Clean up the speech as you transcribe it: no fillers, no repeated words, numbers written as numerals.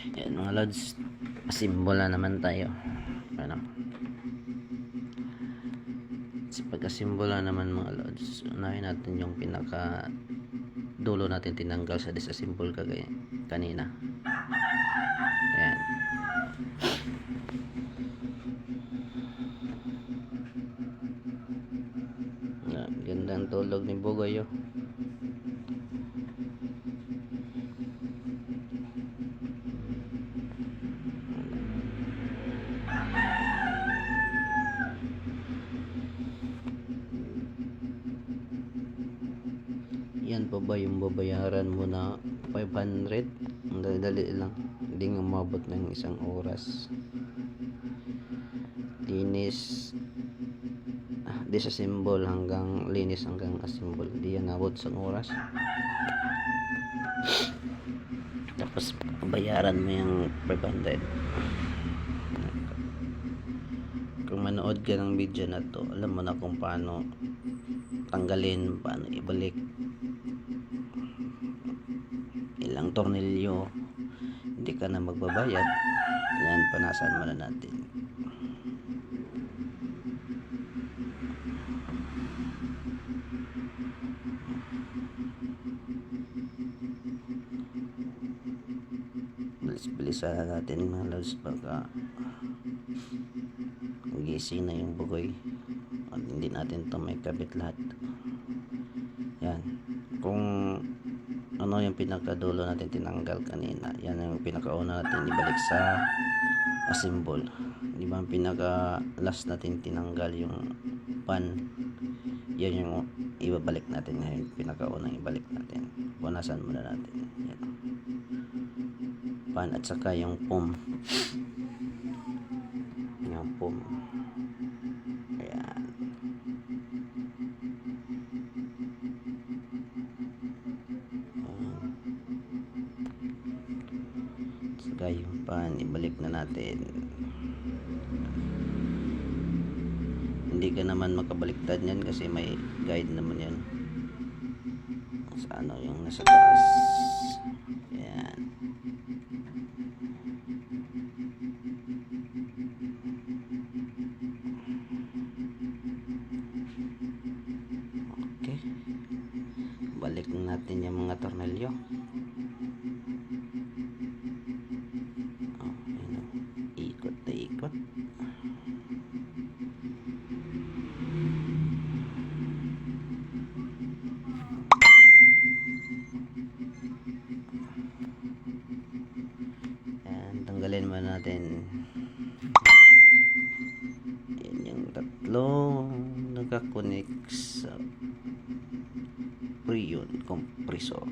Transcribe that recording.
Yan mga lods, pasimbola naman tayo. Ano? Sa pagkasimbola naman mga lods, unahin natin yung pinaka dulo natin tinanggal sa disassemble kagaya kanina. Yan. Gandang tulog ni Bugoy oh. Yan pa ba yung babayaran mo na 500? Ang dali lang, hindi nga umabot ng isang oras. Linis, disassemble hanggang linis hanggang assemble, hindi yan abot sa oras. Tapos bayaran mo yung 500. Kung manood ka ng video na to, alam mo na kung paano tanggalin, paano ibalik, ilang tornilyo, hindi ka na magbabayad. Yan, panasan mo na natin. Bilis-bilisan na natin mga lods, baka gising na yung Bugoy at hindi natin to may kabit lahat. Yan, kung ano yung pinakadulo natin tinanggal kanina, yan yung pinakauna natin ibalik sa assemble. Di ba ang pinaka last natin tinanggal yung pan, yan yung ibabalik natin ngayon, pinakaunang ibalik natin. Punasan muna natin yan, pan at saka yung pom, yung pom. Ayan, saka yung pan ibalik na natin. Hindi ka naman makabaliktad yan kasi may guide naman yan sa ano yung nasa taas. Yan, okay, balik na natin yung mga tornilyo. Ikot na ikot. Yan, tanggalin mo natin. Yan yung tatlong nakakonect sa Freon compressor.